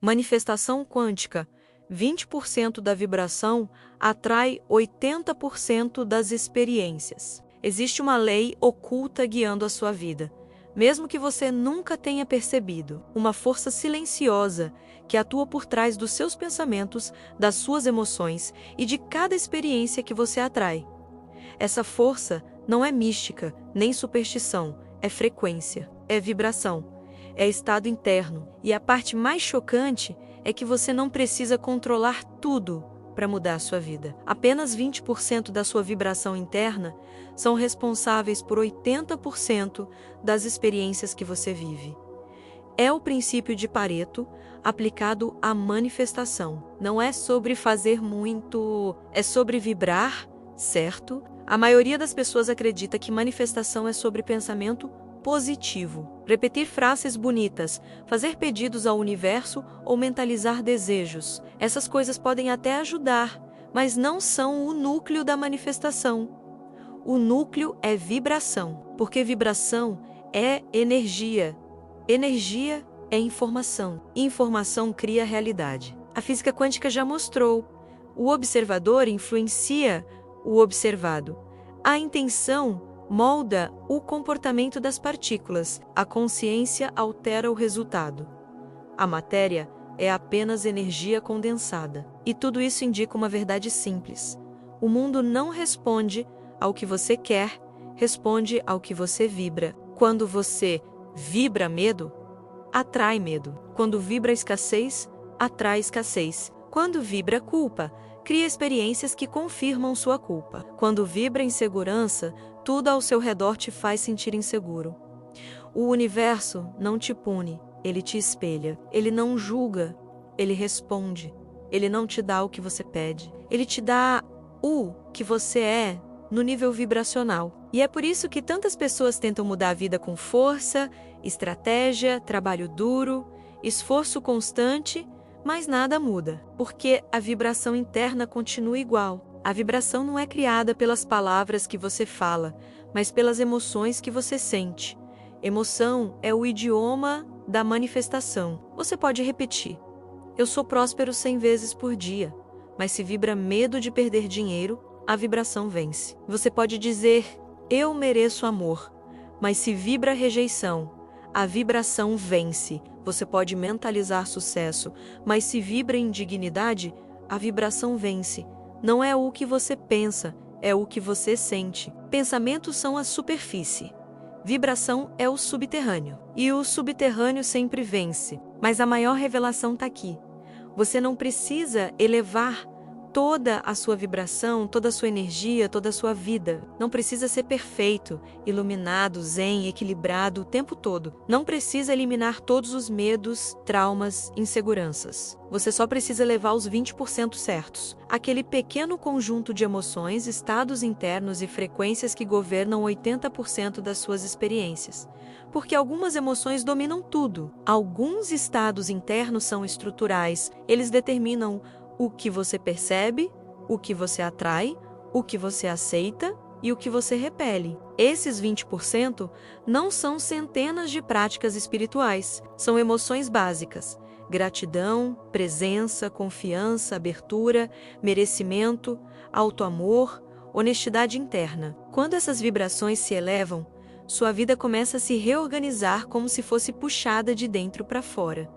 Manifestação quântica: 20% da vibração atrai 80% das experiências. Existe uma lei oculta guiando a sua vida, mesmo que você nunca tenha percebido. Uma força silenciosa que atua por trás dos seus pensamentos, das suas emoções e de cada experiência que você atrai. Essa força não é mística, nem superstição, é frequência, é vibração, é estado interno. E a parte mais chocante é que você não precisa controlar tudo para mudar a sua vida. Apenas 20% da sua vibração interna são responsáveis por 80% das experiências que você vive. É o princípio de Pareto aplicado à manifestação. Não é sobre fazer muito, é sobre vibrar, certo? A maioria das pessoas acredita que manifestação é sobre pensamento positivo. Repetir frases bonitas, fazer pedidos ao universo ou mentalizar desejos. Essas coisas podem até ajudar, mas não são o núcleo da manifestação. O núcleo é vibração, porque vibração é energia. Energia é informação. Informação cria realidade. A física quântica já mostrou. O observador influencia o observado. A intenção molda o comportamento das partículas. A consciência altera o resultado. A matéria é apenas energia condensada. E tudo isso indica uma verdade simples. O mundo não responde ao que você quer, responde ao que você vibra. Quando você vibra medo, atrai medo. Quando vibra escassez, atrai escassez. Quando vibra culpa, cria experiências que confirmam sua culpa. Quando vibra insegurança, tudo ao seu redor te faz sentir inseguro. O universo não te pune, ele te espelha. Ele não julga, ele responde. Ele não te dá o que você pede. Ele te dá o que você é no nível vibracional. E é por isso que tantas pessoas tentam mudar a vida com força, estratégia, trabalho duro, esforço constante, mas nada muda, porque a vibração interna continua igual. A vibração não é criada pelas palavras que você fala, mas pelas emoções que você sente. Emoção é o idioma da manifestação. Você pode repetir: eu sou próspero 100 vezes por dia, mas se vibra medo de perder dinheiro, a vibração vence. Você pode dizer: eu mereço amor, mas se vibra rejeição, a vibração vence. Você pode mentalizar sucesso, mas se vibra indignidade, a vibração vence. Não é o que você pensa, é o que você sente. Pensamentos são a superfície. Vibração é o subterrâneo. E o subterrâneo sempre vence. Mas a maior revelação está aqui. Você não precisa elevar toda a sua vibração, toda a sua energia, toda a sua vida. Não precisa ser perfeito, iluminado, zen, equilibrado o tempo todo. Não precisa eliminar todos os medos, traumas, inseguranças. Você só precisa levar os 20% certos. Aquele pequeno conjunto de emoções, estados internos e frequências que governam 80% das suas experiências. Porque algumas emoções dominam tudo. Alguns estados internos são estruturais. Eles determinam o que você percebe, o que você atrai, o que você aceita e o que você repele. Esses 20% não são centenas de práticas espirituais, são emoções básicas: gratidão, presença, confiança, abertura, merecimento, autoamor, honestidade interna. Quando essas vibrações se elevam, sua vida começa a se reorganizar como se fosse puxada de dentro para fora.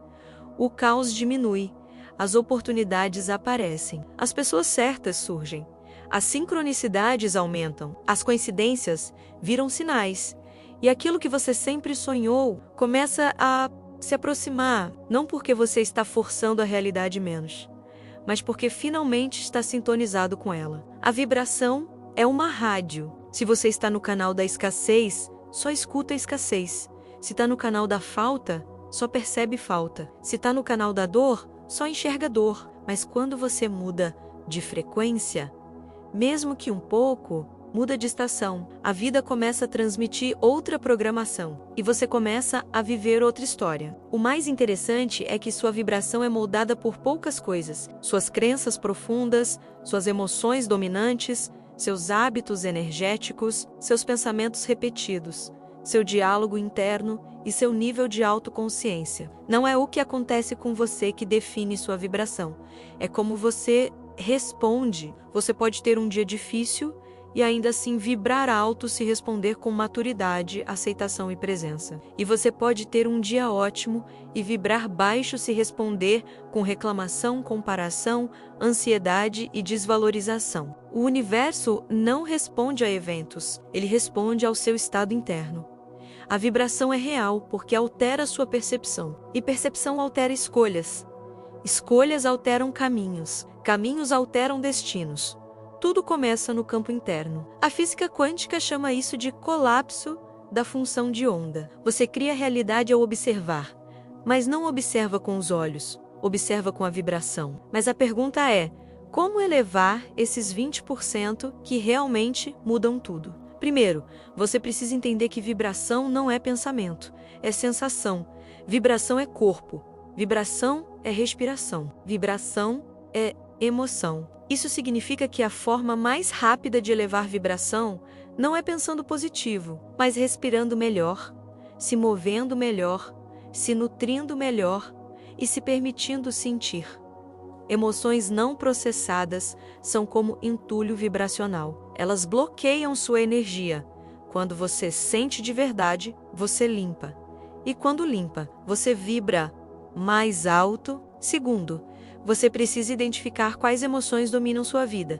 O caos diminui. As oportunidades aparecem. As pessoas certas surgem. As sincronicidades aumentam. As coincidências viram sinais. E aquilo que você sempre sonhou começa a se aproximar. Não porque você está forçando a realidade menos, mas porque finalmente está sintonizado com ela. A vibração é uma rádio. Se você está no canal da escassez, só escuta a escassez. Se está no canal da falta, só percebe falta. Se está no canal da dor, só enxerga dor. Mas quando você muda de frequência, mesmo que um pouco, muda de estação, a vida começa a transmitir outra programação e você começa a viver outra história. O mais interessante é que sua vibração é moldada por poucas coisas: suas crenças profundas, suas emoções dominantes, seus hábitos energéticos, seus pensamentos repetidos. seu diálogo interno e seu nível de autoconsciência. Não é o que acontece com você que define sua vibração, é como você responde. Você pode ter um dia difícil e ainda assim vibrar alto se responder com maturidade, aceitação e presença. E você pode ter um dia ótimo e vibrar baixo se responder com reclamação, comparação, ansiedade e desvalorização. O universo não responde a eventos, ele responde ao seu estado interno. A vibração é real porque altera sua percepção, e percepção altera escolhas. Escolhas alteram caminhos, caminhos alteram destinos. Tudo começa no campo interno. A física quântica chama isso de colapso da função de onda. Você cria a realidade ao observar, mas não observa com os olhos, observa com a vibração. Mas a pergunta é, como elevar esses 20% que realmente mudam tudo? Primeiro, você precisa entender que vibração não é pensamento, é sensação. Vibração é corpo, vibração é respiração, vibração é emoção. Isso significa que a forma mais rápida de elevar vibração não é pensando positivo, mas respirando melhor, se movendo melhor, se nutrindo melhor e se permitindo sentir. Emoções não processadas são como entulho vibracional. Elas bloqueiam sua energia. Quando você sente de verdade, você limpa. E quando limpa, você vibra mais alto. Segundo, você precisa identificar quais emoções dominam sua vida.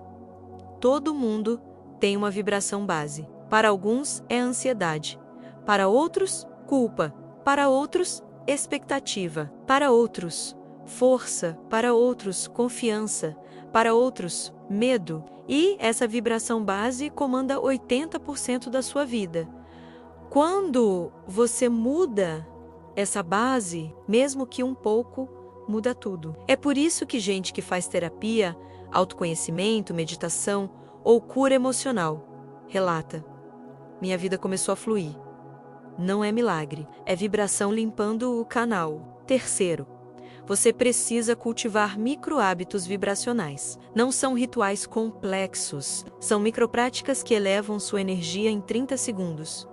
Todo mundo tem uma vibração base. Para alguns é ansiedade. Para outros, culpa. Para outros, expectativa. Para outros, força. Para outros, confiança. Para outros, medo. E essa vibração base comanda 80% da sua vida. Quando você muda essa base, mesmo que um pouco, muda tudo. É por isso que gente que faz terapia, autoconhecimento, meditação ou cura emocional relata: minha vida começou a fluir. Não é milagre, é vibração limpando o canal. Terceiro, você precisa cultivar micro-hábitos vibracionais. Não são rituais complexos, são micropráticas que elevam sua energia em 30 segundos.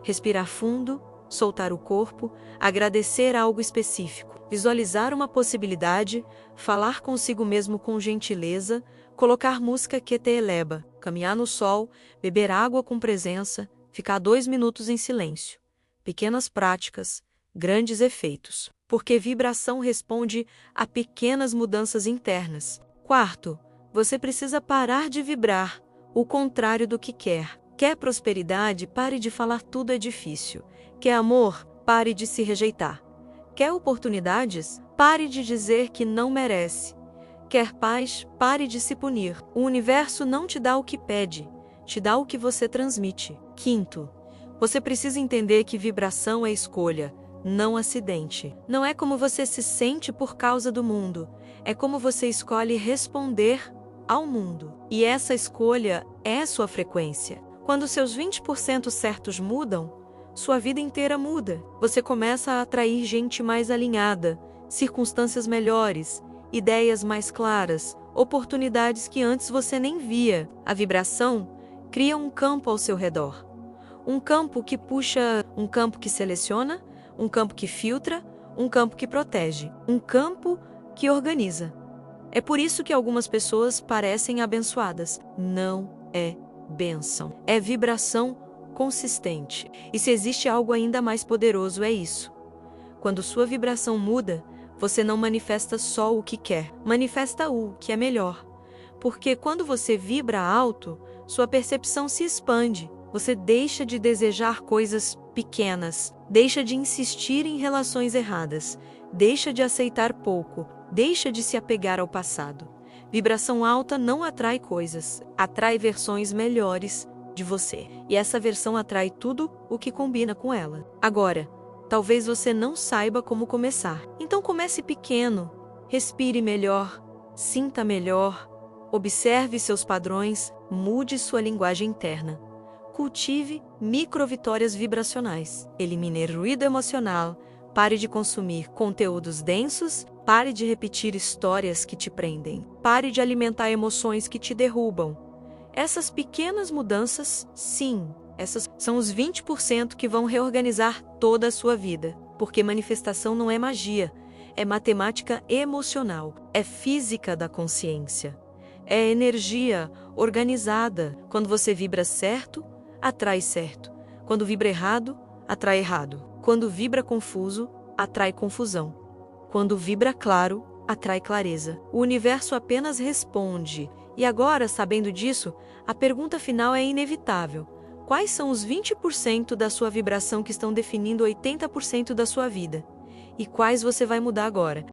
Respirar fundo, soltar o corpo, agradecer algo específico, visualizar uma possibilidade, falar consigo mesmo com gentileza, colocar música que te eleva, caminhar no sol, beber água com presença, ficar 2 minutos em silêncio. Pequenas práticas, grandes efeitos, porque vibração responde a pequenas mudanças internas. Quarto, você precisa parar de vibrar o contrário do que quer. Quer prosperidade? Pare de falar tudo é difícil. Quer amor? Pare de se rejeitar. Quer oportunidades? Pare de dizer que não merece. Quer paz? Pare de se punir. O universo não te dá o que pede, te dá o que você transmite. Quinto, você precisa entender que vibração é escolha, não acidente. Não é como você se sente por causa do mundo, é como você escolhe responder ao mundo. E essa escolha é sua frequência. Quando seus 20% certos mudam, sua vida inteira muda. Você começa a atrair gente mais alinhada, circunstâncias melhores, ideias mais claras, oportunidades que antes você nem via. A vibração cria um campo ao seu redor. Um campo que puxa, um campo que seleciona, um campo que filtra, um campo que protege, um campo que organiza. É por isso que algumas pessoas parecem abençoadas. Não é bênção. É vibração consistente. E se existe algo ainda mais poderoso, é isso. Quando sua vibração muda, você não manifesta só o que quer, manifesta o que é melhor. Porque quando você vibra alto, sua percepção se expande. Você deixa de desejar coisas pequenas, deixa de insistir em relações erradas, deixa de aceitar pouco, deixa de se apegar ao passado. Vibração alta não atrai coisas, atrai versões melhores de você. E essa versão atrai tudo o que combina com ela. Agora, talvez você não saiba como começar. Então comece pequeno, respire melhor, sinta melhor, observe seus padrões, mude sua linguagem interna. Cultive microvitórias vibracionais. Elimine ruído emocional, pare de consumir conteúdos densos, pare de repetir histórias que te prendem, pare de alimentar emoções que te derrubam. Essas pequenas mudanças, sim, Essas são os 20% que vão reorganizar toda a sua vida. Porque manifestação não é magia, é matemática emocional, é física da consciência. É energia organizada. Quando você vibra certo, atrai certo. Quando vibra errado, atrai errado. Quando vibra confuso, atrai confusão. Quando vibra claro, atrai clareza. O universo apenas responde. E agora, sabendo disso, a pergunta final é inevitável. Quais são os 20% da sua vibração que estão definindo 80% da sua vida? E quais você vai mudar agora?